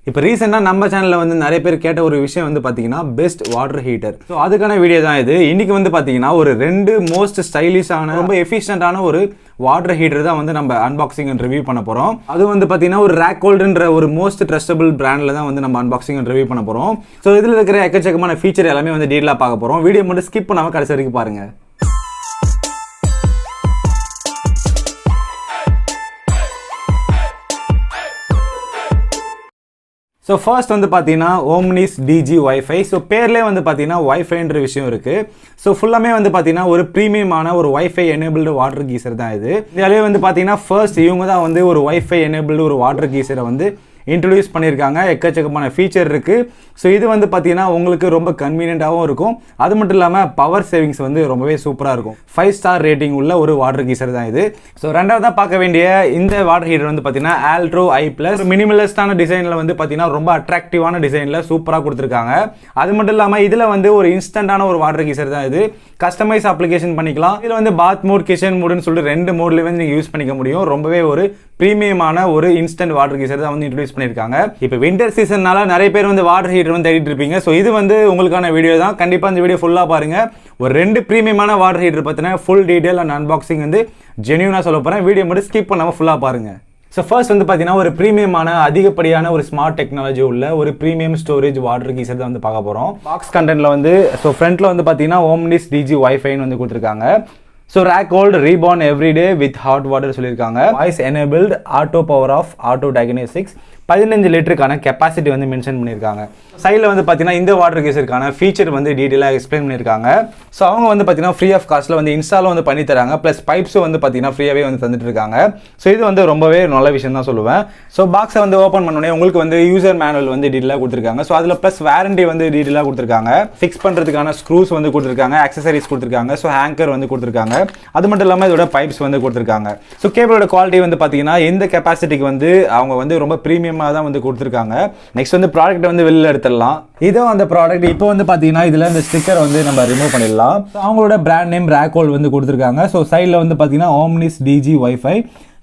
இப்போ ரீசெண்டாக நம்ம சேனலில் வந்து நிறைய பேர் கேட்ட ஒரு விஷயம் வந்து பார்த்தீங்கன்னா பெஸ்ட் வாட்டர் ஹீட்டர். ஸோ அதுக்கான வீடியோ தான் இது. இன்னைக்கு வந்து பார்த்தீங்கன்னா ஒரு 2 மோஸ்ட் ஸ்டைலிஷான ரொம்ப எஃபிஷியன்டான ஒரு வாட்டர் ஹீட்டர் தான் வந்து நம்ம அன்பாக்சிங் அண்ட் ரிவ்யூ பண்ண போகிறோம். அது வந்து பார்த்தீங்கன்னா ஒரு Racoldன்ற ஒரு மோஸ்ட் ட்ரஸ்டபிள் பிராண்டில் தான் வந்து நம்ம அன்பாக்சிங் அண்ட் ரிவ்யூ பண்ண போகிறோம். ஸோ இதில் இருக்கிற எக்கச்சக்கமான ஃபீச்சர் எல்லாமே வந்து டீட்டெயிலாக பார்க்க போகிறோம். வீடியோ மட்டும் ஸ்கிப் பண்ணாமல் கடைசி வரைக்கும் பாருங்கள். ஸோ ஃபர்ஸ்ட் வந்து பார்த்தீங்கன்னா Omnis DG Wi-Fi. ஸோ பேர்லேயே வந்து பார்த்தீங்கன்னா வைஃபைன்ற விஷயம் இருக்குது. ஸோ ஃபுல்லாமே வந்து பார்த்தீங்கன்னா ஒரு ப்ரீமியமான ஒரு வைஃபை எனேபிள்டு வாட்டர் கீசர் தான் இது. இதிலே வந்து பார்த்தீங்கன்னா ஃபர்ஸ்ட் இவங்க தான் வந்து ஒரு வைஃபை எனேபிள்டு ஒரு வாட்டர் கீசரை வந்து இன்ட்ரடியூஸ் பண்ணியிருக்காங்க. எக்கச்சக்கமான ஃபீச்சர் இருக்குது. ஸோ இது வந்து பார்த்தீங்கன்னா உங்களுக்கு ரொம்ப கன்வீனியன்ட்டாகவும் இருக்கும். அது மட்டும் இல்லாமல் பவர் சேவிங்ஸ் வந்து ரொம்பவே சூப்பராக இருக்கும். 5 ஸ்டார் ரேட்டிங் உள்ள ஒரு வாட்டர் கீசர் தான் இது. ஸோ ரெண்டாவதாக பார்க்க வேண்டிய இந்த வாட்டர் ஹீட்டர் வந்து பார்த்தீங்கன்னா Altro i+. மினிமலிஸ்டான டிசைனில் வந்து பார்த்தீங்கன்னா ரொம்ப அட்ராக்டிவான டிசைனில் சூப்பராக கொடுத்துருக்காங்க. அது மட்டும் இல்லாமல் இதில் வந்து ஒரு இன்ஸ்டன்டான ஒரு வாட்டர் கீசர் தான் இது. கஸ்டமைஸ் அப்ளிகேஷன் பண்ணிக்கலாம். இதில் வந்து பாத் மோட், கிச்சன் மோடுன்னு சொல்லிட்டு 2 மோட்லேயே வந்து நீங்கள் யூஸ் பண்ணிக்க முடியும். ரொம்பவே ஒரு ப்ரீமியமான ஒரு இன்ஸ்டன்ட் வாட்டர் கீசர் தான் வந்து இன்ட்ரோடியூஸ் பண்ணியிருக்காங்க. இப்போ வின்டர் சீசன்னால நிறைய பேர் வந்து வாட்டர் ஹீட்டர் வந்து தேடிட்டு இருப்பீங்க. ஸோ இது வந்து உங்களுக்கான வீடியோ தான். கண்டிப்பாக இந்த வீடியோ ஃபுல்லாக பாருங்க. ஒரு 2 ப்ரீமியமான வாட்டர் ஹீட்டர் பற்றின ஃபுல் டீடைல் அண்ட் அன்பாக்சிங் வந்து ஜென்யூனாக சொல்ல போகிறேன். வீடியோ மட்டும் ஸ்கிப் பண்ணாமல் ஃபுல்லாக பாருங்க. ஸோ ஃபர்ஸ்ட் வந்து பார்த்தீங்கன்னா ஒரு ப்ரீமியமான அதிகப்படியான ஒரு ஸ்மார்ட் டெக்னாலஜி உள்ள ஒரு ப்ரீமியம் ஸ்டோரேஜ் வாட்டர் கீசர் தான் வந்து பார்க்க போகிறோம். பாக்ஸ் கண்டென்ட்ல வந்து ஸோ ஃப்ரண்ட்ல வந்து பார்த்தீங்கன்னா Omnis DG Wi-Fi வந்து கொடுத்துருக்காங்க. So Racold reborn every day with hot water சொல்லியிருக்காங்க. Voice enabled auto power off auto diagnostics 15 லிட்டருக்கான கெப்பாசிட்டி வந்து மென்ஷன் பண்ணியிருக்காங்க. சைடில் வந்து பார்த்தீங்கன்னா இந்த வாட்டர் கீசருக்கான ஃபீச்சர் வந்து டீட்டெயிலாக எக்ஸ்பிளைன் பண்ணியிருக்காங்க. ஸோ அவங்க வந்து பார்த்தீங்கன்னா ஃப்ரீ ஆஃப் காஸ்ட்டில் வந்து இன்ஸ்டாலும் வந்து பண்ணி தராங்க. ப்ளஸ் பைப்ஸும் வந்து பார்த்தீங்கன்னா ஃப்ரீயாகவே வந்து தந்துட்டு இருக்காங்க. ஸோ இது வந்து ரொம்பவே நல்ல விஷயம் தான் சொல்லுவேன். ஸோ பாக்ஸை வந்து ஓப்பன் பண்ணோடனே உங்களுக்கு வந்து யூசர் மேனுவல் வந்து டீட்டெயிலாக கொடுத்துருக்காங்க. ஸோ அதில் ப்ளஸ் வாரண்டி வந்து டீட்டெயிலாக கொடுத்துருக்காங்க. ஃபிக்ஸ் பண்ணுறதுக்கான ஸ்க்ரூஸ் வந்து கொடுத்துருக்காங்க. ஆக்சசரிஸ் கொடுத்துருக்காங்க. ஸோ ஹேங்கர் வந்து கொடுத்துருக்காங்க. அது மட்டும் இல்லாமல் இதோட பைப்ஸ் வந்து கொடுத்துருக்காங்க. ஸோ கேபிளோட குவாலிட்டி வந்து பார்த்தீங்கன்னா இந்த கெப்பாசிட்டிக்கு வந்து அவங்க வந்து ரொம்ப ப்ரீமியமாக தான் வந்து கொடுத்துருக்காங்க. நெக்ஸ்ட் வந்து ப்ராடக்ட் வந்து வெளியில் எடுத்துடலாம். இதோ அந்த ப்ராடக்ட் இப்போ வந்து பார்த்தீங்கன்னா இதில் இந்த ஸ்டிக்கர் வந்து நம்ம ரிமூவ் பண்ணிடலாம். அவங்களோட பிராண்ட் நேம் Racold வந்து கொடுத்துருக்காங்க. ஸோ சைடில் வந்து பார்த்தீங்கன்னா Omnis DG Wi-Fi.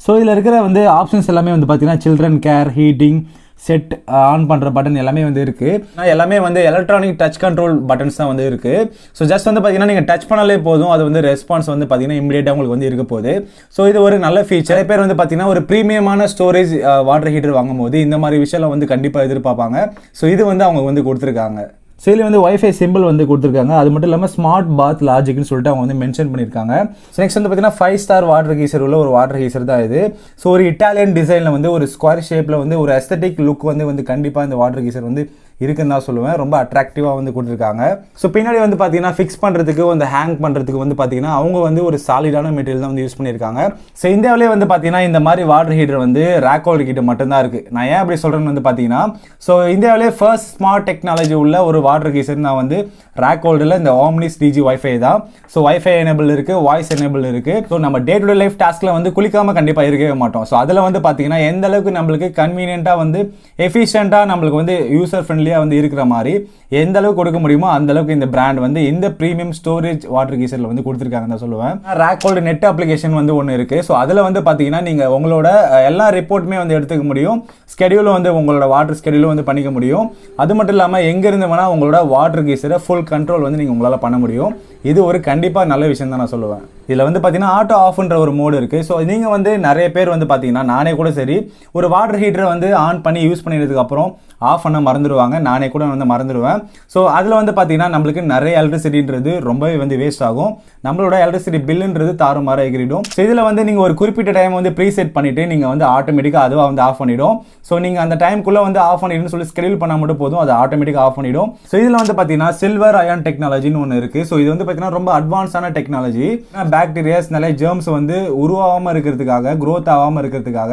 ஸோ இதில் இருக்கிற வந்து ஆப்ஷன்ஸ் எல்லாமே வந்து பார்த்தீங்கன்னா children care, heating, set, on பண்ணுற பட்டன் எல்லாமே வந்து இருக்குது. எல்லாமே வந்து எலக்ட்ரானிக் டச் கண்ட்ரோல் பட்டன்ஸ் தான் வந்து இருக்குது. ஸோ ஜஸ்ட் வந்து பார்த்தீங்கன்னா நீங்கள் டச் பண்ணாலே போதும், அது வந்து ரெஸ்பான்ஸ் வந்து பார்த்தீங்கன்னா இமீடியட்டாக உங்களுக்கு வந்து இருக்க போகுது. ஸோ இது ஒரு நல்ல ஃபீச்சர். நிறைய பேர் வந்து பார்த்தீங்கன்னா ஒரு ப்ரீமியமான ஸ்டோரேஜ் வாட்டர் ஹீட்டர் வாங்கும் போது இந்த மாதிரி விஷயம் வந்து கண்டிப்பாக எதிர்பார்ப்பாங்க. ஸோ இது வந்து அவங்க வந்து கொடுத்துருக்காங்க. ஸோ இதில் வந்து வைஃபை சிம்பிள் வந்து கொடுத்துருக்காங்க. அது மட்டும் இல்லாமல் ஸ்மார்ட் பாத் லாஜிக்னு சொல்லிட்டு அவங்க வந்து மென்ஷன் பண்ணியிருக்காங்க. ஸோ நெக்ஸ்ட் வந்து பார்த்தீங்கன்னா 5 ஸ்டார் வாட்டர் கீசர் உள்ள ஒரு வாட்டர் கீசர் தான் இது. ஸோ ஒரு இட்டாலியன் டிசைனில் வந்து ஒரு ஸ்கொயர் ஷேப்பில் வந்து ஒரு எஸ்தட்டிக் லுக் வந்து கண்டிப்பாக இந்த வாட்டர் கீசர் வந்து இருக்குன்னு தான் சொல்லுவேன். ரொம்ப அட்ராக்டிவாக வந்து கொடுத்துருக்காங்க. ஸோ பின்னாடி வந்து பார்த்தீங்கன்னா ஃபிக்ஸ் பண்ணுறதுக்கு வந்து ஹேங் பண்ணுறதுக்கு வந்து பார்த்தீங்கன்னா அவங்க வந்து ஒரு சாலிடான மெட்டீரியல் தான் வந்து யூஸ் பண்ணியிருக்காங்க. ஸோ இந்தியாவிலே வந்து பார்த்தீங்கன்னா இந்த மாதிரி வாட்டர் ஹீட்டர் வந்து Racold கிட்ட மட்டும்தான் இருக்குது. நான் ஏன் அப்படி சொல்கிறேன்னு வந்து பார்த்தீங்கன்னா ஸோ இந்தியாவிலே ஃபர்ஸ்ட் ஸ்மார்ட் டெக்னாலஜி உள்ள ஒரு வாட்டர் கீசர் நான் வந்து Racoldல இந்த Omnis DG Wi-Fi தான். ஸோ வைஃபை எனேபிள் இருக்குது, வாய்ஸ் எனேபிள் இருக்குது. ஸோ நம்ம டே டு டே லைஃப் டாஸ்கில் வந்து குளிக்காமல் கண்டிப்பாக இருக்கவே மாட்டோம். ஸோ அதில் வந்து பார்த்தீங்கன்னா எந்த அளவுக்கு நம்மளுக்கு கன்வீனியன்ட்டாக வந்து எஃபிஷியண்ட்டாக நம்மளுக்கு வந்து யூசர் ஃப்ரெண்ட்லியாக வந்து இருக்கிற மாதிரி எந்த அளவுக்கு கொடுக்க முடியுமோ அந்த அளவுக்கு இந்த பிராண்ட் வந்து இந்த ப்ரீமியம் ஸ்டோரேஜ் வாட்டர் கீசர்ல வந்து கொடுத்துருக்காங்கன்னு தான் சொல்லுவேன். Racold நெட் அப்ளிகேஷன் வந்து ஒன்று இருக்கு. ஸோ அதில் வந்து பார்த்தீங்கன்னா நீங்கள் உங்களோட எல்லா ரிப்போர்ட்டுமே வந்து எடுத்துக்க முடியும். ஸ்கெடியூலும் வந்து உங்களோட வாட்டர் ஸ்கெடியூலும் வந்து பண்ணிக்க முடியும். அது மட்டும் இல்லாமல் எங்கேருந்து வேணால் உங்களோட வாட்டர் கீசரை ஃபுல் கண்ட்ரோல் வந்து நீங்கள் உங்களால் பண்ண முடியும். இது ஒரு கண்டிப்பாக நல்ல விஷயம் தான் நான் சொல்லுவேன். இதில் வந்து பார்த்தீங்கன்னா ஆட்டோ ஆஃப்ன்ற ஒரு மோடு இருக்குது. ஸோ நீங்கள் வந்து நிறைய பேர் வந்து பார்த்தீங்கன்னா நானே கூட சரி ஒரு வாட்டர் ஹீட்டரை வந்து ஆன் பண்ணி யூஸ் பண்ணினதுக்கு அப்புறம் ஆஃப் பண்ண மறந்துடுவாங்க. நானே கூட வந்து மறந்துடுவேன். ஸோ அதில் வந்து பார்த்தீங்கன்னா நம்மளுக்கு நிறைய எலக்ட்ரிசிட்டின்றது ரொம்பவே வந்து வேஸ்ட் ஆகும். நம்மளோட எலக்ட்ரிசிட்டி பில்லுன்றது தாறுமாறாக எகிரிடும். ஸோ இதில் வந்து நீங்கள் ஒரு குறிப்பிட்ட டைம் வந்து ப்ரீசெட் பண்ணிவிட்டு நீங்கள் வந்து ஆட்டோமேட்டிக்காக அதுவாக வந்து ஆஃப் பண்ணிவிடும். ஸோ நீங்கள் அந்த டைமுக்குள்ளே வந்து ஆஃப் பண்ணிடுன்னு சொல்லி ஸ்கெடியூல் பண்ணால் மட்டும் போதும், அது ஆட்டோமேட்டிக்காக ஆஃப் பண்ணிவிடும். ஸோ இதில் வந்து பார்த்தீங்கன்னா சில்வர் அயான் டெக்னாலஜின்னு ஒன்று இருக்குது. ஸோ இது வந்து பார்த்தீங்கன்னா ரொம்ப அட்வான்ஸான டெக்னாலஜி. பாக்டீரியாஸ் நிறைய ஜெர்ம்ஸ் வந்து உருவாகாமல் இருக்கிறதுக்காக, க்ரோத் ஆகாமல் இருக்கிறதுக்காக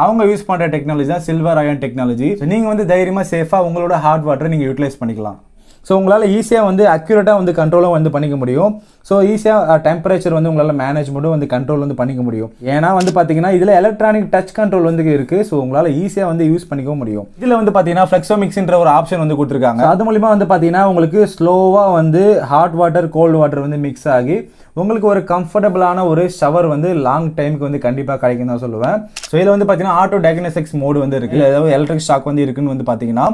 அவங்க யூஸ் பண்ணுற டெக்னாலஜி தான் சில்வர் அயான் டெக்னாலஜி. ஸோ நீங்கள் வந்து தைரியமாக சேஃபாக உங்களோட ஹாட் வாட்டரை நீங்கள் யூட்டிலைஸ் பண்ணிக்கலாம். ஸோ உங்களால் ஈஸியாக வந்து அக்யூரேட்டாக வந்து கண்ட்ரோலும் வந்து பண்ணிக்க முடியும். ஸோ ஈஸியாக டெம்பரேச்சர் வந்து உங்களால் மேனேஜ்மெண்ட்டும் வந்து கண்ட்ரோல் வந்து பண்ணிக்க முடியும். ஏன்னா வந்து பார்த்தீங்கன்னா இதில் எலக்ட்ரானிக் டச் கண்ட்ரோல் வந்து இருக்குது. ஸோ உங்களால் ஈஸியாக வந்து யூஸ் பண்ணிக்க முடியும். இதில் வந்து பார்த்தீங்கன்னா ஃப்ளெக்ஸோமிக்ஸ்ன்ற ஒரு ஆப்ஷன் வந்து கொடுத்துருக்காங்க. அது மூலிமா வந்து பார்த்தீங்கன்னா உங்களுக்கு ஸ்லோவாக வந்து ஹாட் வாட்டர் கோல்டு வாட்டர் வந்து மிக்ஸ் ஆகி உங்களுக்கு ஒரு கம்ஃபர்டபுளான ஒரு ஷவர் வந்து லாங் டைமுக்கு வந்து கண்டிப்பாக கிடைக்கும் தான் சொல்லுவேன். ஸோ இதில் வந்து பார்த்தீங்கன்னா ஆட்டோ டயக்னோஸ்டிக்ஸ் மோடு வந்து இருக்குது. ஏதாவது எலக்ட்ரிக் ஷாக் வந்து இருக்குன்னு வந்து பார்த்தீங்கன்னா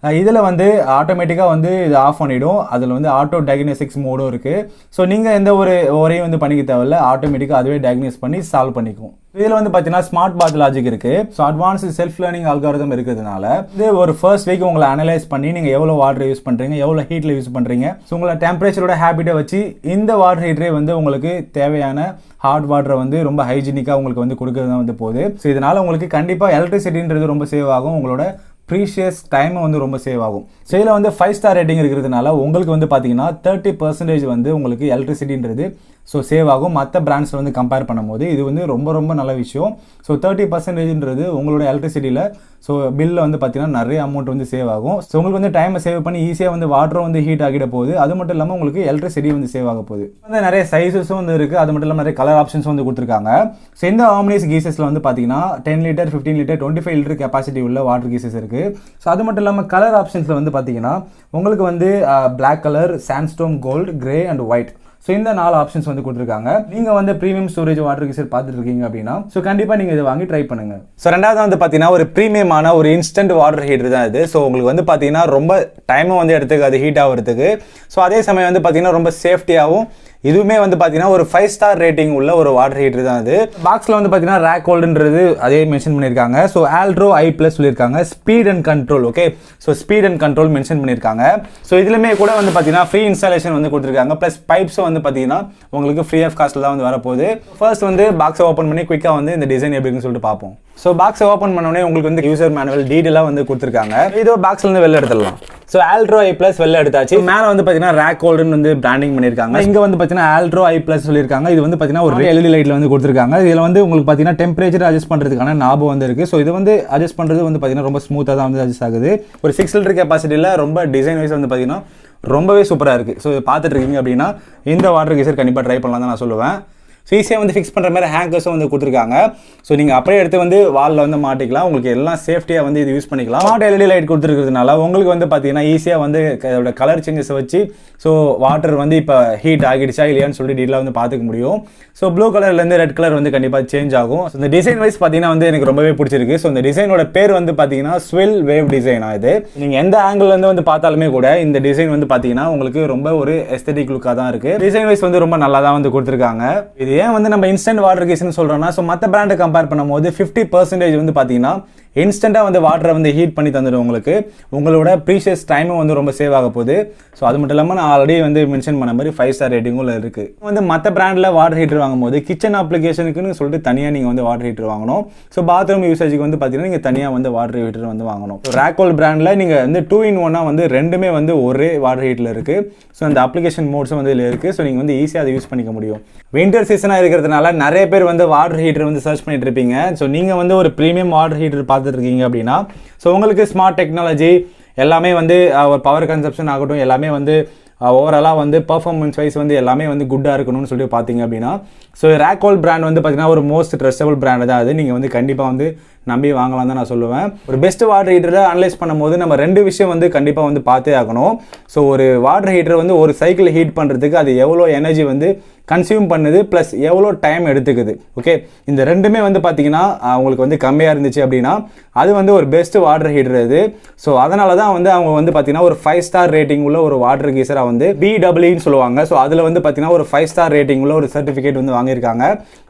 இதில் வந்து ஆட்டோமேட்டிக்காக வந்து இது ஆஃப் பண்ணிவிடும். அதில் வந்து ஆட்டோ டயக்னோஸ்டிக்ஸ் மோடும் இருக்குது. ஸோ நீங்கள் எந்த ஒரு ஒரையும் வந்து பண்ணிக்க தேவையில்ல, ஆட்டோமேட்டிக்காக அதுவே டயக்னோஸ் பண்ணி சால்வ் பண்ணிக்கும். இதில் வந்து பார்த்தீங்கன்னா ஸ்மார்ட் பாத் லாஜிக் இருக்குது. So advanced self learning algorithm இருக்கிறதுனால இது ஒரு ஃபர்ஸ்ட் வீக் உங்களை அனலைஸ் பண்ணி நீங்கள் எவ்வளோ வாட்டர் யூஸ் பண்ணுறீங்க, எவ்வளோ ஹீட்டில் யூஸ் பண்ணுறீங்க, ஸோ உங்களை டெம்பரேச்சரோட ஹேபிட்டை வச்சு இந்த வாட்டர் ஹீட்டரே வந்து உங்களுக்கு தேவையான ஹாட் வாட்டரை வந்து ரொம்ப ஹைஜீனிக்காக உங்களுக்கு வந்து கொடுக்கறது தான் வந்து போகுது. ஸோ இதனால் உங்களுக்கு கண்டிப்பாக எலக்ட்ரிசிட்டின்றது ரொம்ப சேவ் ஆகும். உங்களோட ப்ரீஷியஸ் டைம் வந்து ரொம்ப சேவ் ஆகும். ஸோ இதில் வந்து 5 ஸ்டார் ரேட்டிங் இருக்கிறதுனால உங்களுக்கு வந்து பார்த்தீங்கன்னா 30% வந்து உங்களுக்கு எலக்ட்ரிசிட்டின்றது ஸோ சேவ் ஆகும். மற்ற பிராண்ட்ஸில் வந்து கம்பேர் பண்ணும்போது இது வந்து ரொம்ப ரொம்ப நல்ல விஷயம். ஸோ 30%ன்றது உங்களோட எலக்ட்ரிசிட்டியில் ஸோ பில்லில் வந்து பார்த்தீங்கன்னா நிறைய அமௌண்ட் வந்து சேவ் ஆகும். ஸோ உங்களுக்கு வந்து டைமை சேவ் பண்ணி ஈஸியாக வந்து வாட்டரும் வந்து ஹீட் ஆகிட போகுது. அது மட்டும் இல்லாமல் உங்களுக்கு எலக்ட்ரிசிட்டி வந்து சேவ் ஆக போகுது. வந்து நிறைய சைஸஸும் வந்து இருக்குது. அது மட்டும் இல்லாமல் நிறைய கலர் ஆப்ஷன்ஸ் வந்து கொடுத்துருக்காங்க. ஸோ இந்த ஆம்னிஸ் கீசஸில் வந்து பார்த்தீங்கன்னா 10 லிட்டர் 15 லிட்டர் 25 லிட்டர் கெப்பாசிட்டி உள்ள வாட்டர் கீசஸ் இருக்குது. ஸோ அது மட்டும் இல்லாமல் கலர் ஆப்ஷன்ஸில் வந்து பார்த்தீங்கன்னா உங்களுக்கு வந்து black colour, sandstone gold, grey and white. So இந்த 4 ஆப்ஷன்ஸ் வந்து கொடுத்துருக்காங்க. நீங்கள் வந்து ப்ரீமியம் ஸ்டோரேஜ் வாட்டர் கீசர் பார்த்துட்டு இருக்கீங்க அப்படின்னா ஸோ கண்டிப்பாக நீங்கள் இதை வாங்கி ட்ரை பண்ணுங்க. ஸோ ரெண்டாவது வந்து பார்த்தீங்கன்னா ஒரு ப்ரீமியமான ஒரு இன்ஸ்டன்ட் வாட்டர் ஹீட்டர் தான் இது. ஸோ உங்களுக்கு வந்து பார்த்தீங்கன்னா ரொம்ப டைமும் வந்து எடுத்துக்காது ஹீட் ஆகிறதுக்கு. ஸோ அதே சமயம் வந்து பார்த்தீங்கன்னா ரொம்ப சேஃப்டியாகவும் இதுவுமே வந்து பார்த்தீங்கன்னா ஒரு 5 ஸ்டார் ரேட்டிங் உள்ள ஒரு வாட்டர் ஹீட்டர் தான் இது. பாக்ஸில் வந்து பார்த்தீங்கன்னா Racoldன்றது அதே மென்ஷன் பண்ணியிருக்காங்க. ஸோ Altro i+ சொல்லியிருக்காங்க. Speed and control, okay. So speed and control mention பண்ணியிருக்காங்க. ஸோ இதுலையுமே கூட வந்து பார்த்தீங்கன்னா ஃப்ரீ இன்ஸ்டாலேஷன் வந்து கொடுத்துருக்காங்க. ப்ளஸ் பைப்ஸும் வந்து பார்த்தீங்கன்னா உங்களுக்கு ஃப்ரீ ஆஃப் காஸ்ட்டில் தான் வந்து வரப்போகுது. ஃபர்ஸ்ட் வந்து பாக்ஸை ஓப்பன் பண்ணி குயிக்காக வந்து இந்த டிசைன் எப்படின்னு சொல்லிட்டு பார்ப்போம். ஸோ பாக்ஸை ஓப்பன் பண்ணோடனே உங்களுக்கு வந்து யூசர் மேனுவல் டீட்டெயிலாக வந்து கொடுத்துருக்காங்க. இதோ பாக்ஸ்லேருந்து வெளில எடுத்துடலாம். ஸோ Altro i+ வெளில எடுத்தாச்சு. மேலே வந்து பார்த்தீங்கன்னா Racoldன்னு வந்து பிராண்டிங் பண்ணியிருக்காங்க. இங்கே வந்து பார்த்தீங்கன்னா Altro i+ சொல்லியிருக்காங்க. இது வந்து பார்த்தீங்கன்னா ஒரு LED லைட்டில் வந்து கொடுத்துருக்காங்க. இதில் வந்து உங்களுக்கு பார்த்தீங்கன்னா டெம்பரேச்சர் அட்ஜஸ்ட் பண்ணுறதுக்கான நாபம் வந்து இருக்குது. ஸோ இது வந்து அட்ஜஸ்ட் பண்ணுறது வந்து பார்த்தீங்கன்னா ரொம்ப ஸ்மூத்தாக தான் வந்து அட்ஜஸ்ட் ஆகுது. ஒரு 6 லிட்டர் கெப்பாசிட்டியில் ரொம்ப டிசைன் வைஸ் வந்து பார்த்தீங்கன்னா ரொம்பவே சூப்பராக இருக்குது. ஸோ பார்த்துட்டு இருக்கீங்க அப்படின்னா இந்த வாட்டர் கீசர் கண்டிப்பாக ட்ரை பண்ணலாம் தான் நான் சொல்லுவேன். ஸோ ஈஸியாக வந்து ஃபிக்ஸ் பண்ணுற மாதிரி ஹேங்கர்ஸும் வந்து கொடுத்துருக்காங்க. ஸோ நீங்கள் அப்படியே எடுத்து வந்து வாலில் வந்து மாட்டிக்கலாம். உங்களுக்கு எல்லாம் சேஃப்டியாக வந்து இது யூஸ் பண்ணிக்கலாம். ஸ்மார்ட் LED லைட் கொடுத்துருக்கிறதுனால உங்களுக்கு வந்து பார்த்தீங்கன்னா ஈஸியாக வந்து அதோட கலர் சேஞ்சஸை வச்சு ஸோ வாட்டர் வந்து இப்போ ஹீட் ஆகிடுச்சா இல்லையான்னு சொல்லி டீலாக வந்து பார்த்துக்க முடியும். ஸோ ப்ளூ கலர்லேருந்து ரெட் கலர் வந்து கண்டிப்பாக சேஞ்ச் ஆகும். ஸோ இந்த டிசைன் வைஸ் பார்த்தீங்கன்னா வந்து எனக்கு ரொம்பவே பிடிச்சிருக்கு. ஸோ இந்த டிசைனோட பேர் வந்து பார்த்தீங்கன்னா ஸ்வில் வேவ் டிசைன் ஆகுது. நீங்கள் எந்த ஆங்கிள்லேருந்து வந்து பார்த்தாலுமே கூட இந்த டிசைன் வந்து பார்த்தீங்கன்னா உங்களுக்கு ரொம்ப ஒரு எஸ்தெட்டிக் லுக்காக தான் இருக்குது. டிசைன் வைஸ் வந்து ரொம்ப நல்லா தான் வந்து கொடுத்துருக்காங்க. இது ஏன் வந்து நம்ம இன்ஸ்டன்ட் வாட்டர் கீசர்னு சொல்றோம்னா ஸோ மற்ற பிராண்டை கம்பேர் பண்ணும்போது 50% வந்து பார்த்தீங்கன்னா இன்ஸ்டன்ட்டாக வந்து வாட்டரை வந்து ஹீட் பண்ணி தந்துடும் உங்களுக்கு. உங்களோட ப்ரீஷியஸ் டைமும் வந்து ரொம்ப சேவ் ஆக போகுது. ஸோ அது மட்டும் இல்லாமல் நான் ஆல்ரெடி வந்து மென்ஷன் பண்ண மாதிரி 5 ஸ்டார் ரேட்டிங்கும் இருக்குது. வந்து மற்ற பிராண்டில் வாட்டர் ஹீட்டர் வாங்கும்போது கிச்சன் அப்ளிகேஷனுக்குன்னு சொல்லிட்டு தனியாக நீங்கள் வந்து வாட்டர் ஹீட்டர் வாங்கணும். ஸோ பாத்ரூம் யூசேஜுக்கு வந்து பார்த்தீங்கன்னா நீங்கள் தனியாக வந்து வாட்டர் ஹீட்டர் வந்து வாங்கணும். ஸோ Racold பிராண்டில் நீங்கள் வந்து 2-in-1 வந்து ரெண்டுமே வந்து ஒரே வாட்டர் ஹீட்டரில் இருக்குது. ஸோ அந்த அப்ளிகேஷன் மோட்ஸும் வந்து இதில் இருக்குது. ஸோ நீங்கள் வந்து ஈஸியாக அதை யூஸ் பண்ணிக்க முடியும். வின்டர் சீசனாக இருக்கிறதுனால நிறைய பேர் வந்து வாட்டர் ஹீட்டர் வந்து சர்ச் பண்ணிட்டு இருப்பீங்க. ஸோ நீங்கள் வந்து ஒரு ப்ரீமியம் வாட்டர் ஹீட்டர் பார்த்துட்டு இருக்கீங்க அப்படின்னா ஸோ உங்களுக்கு ஸ்மார்ட் டெக்னாலஜி எல்லாமே வந்து ஒரு பவர் கன்சப்ஷன் ஆகட்டும் எல்லாமே வந்து ஓவராலாக வந்து பர்ஃபார்மன்ஸ் வைஸ் வந்து எல்லாமே வந்து குட்டாக இருக்கணும்னு சொல்லி பார்த்தீங்க அப்படின்னா ஸோ Racold பிராண்ட் வந்து பார்த்தீங்கன்னா ஒரு மோஸ்ட் ட்ரஸ்டபிள் பிராண்ட் தான் அது. நீங்கள் வந்து கண்டிப்பாக வந்து நம்பி வாங்கலாம் தான் நான் சொல்லுவேன். ஒரு பெஸ்ட் வாட்டர் ஹீட்டரை அனலைஸ் பண்ணும்போது நம்ம 2 விஷயம் வந்து கண்டிப்பாக வந்து பார்த்தே ஆகணும். ஸோ ஒரு வாட்டர் ஹீட்டர் வந்து ஒரு சைக்கிள் ஹீட் பண்ணுறதுக்கு அது எவ்வளோ எனர்ஜி வந்து கன்சியூம் பண்ணுது ப்ளஸ் எவ்வளோ டைம் எடுத்துக்குது. ஓகே, இந்த ரெண்டுமே வந்து பார்த்தீங்கன்னா உங்களுக்கு வந்து கம்மியாக இருந்துச்சு அப்படின்னா அது வந்து ஒரு பெஸ்ட் வாட்டர் ஹீட்டர் இது. ஸோ அதனால தான் வந்து அவங்க வந்து பார்த்தீங்கன்னா ஒரு 5 ஸ்டார் ரேட்டிங் உள்ள ஒரு வாட்டர் கீசராக வந்து BWன்னு சொல்லுவாங்க. ஸோ அதில் வந்து பார்த்தீங்கன்னா ஒரு 5 ஸ்டார் ரேட்டிங் உள்ள ஒரு சர்டிஃபிகேட் வந்து வாங்கியிருக்காங்க.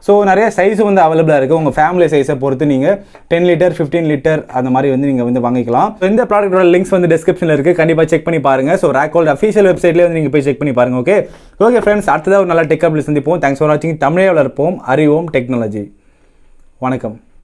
ஸோ நிறைய சைஸ் வந்து அவைலபிளாக இருக்குது. உங்கள் ஃபேமிலி சைஸை பொறுத்து நீங்கள் 10 லிட்டர் 15 லிட்டர் அந்த மாதிரி வந்து நீங்கள் வந்து வாங்கிக்கலாம். இந்த ப்ராடக்ட்டோட லிங்க்ஸ் வந்து டிஸ்கிரிப்ஷனில் இருக்குது. கண்டிப்பாக செக் பண்ணி பாருங்கள். ஸோ Racold அஃபீஷியல் வெப்சைட்லேயே வந்து நீங்கள் போய் செக் பண்ணி பாருங்கள். ஓகே ஃப்ரெண்ட்ஸ், அடுத்ததாக ஒரு நல்ல டெக் அப்ல சந்திப்போம். தேங்க்ஸ் ஃபார் வாட்சிங். தமிழே வளர்ப்போம், அறிவோம் டெக்னாலஜி. வணக்கம்.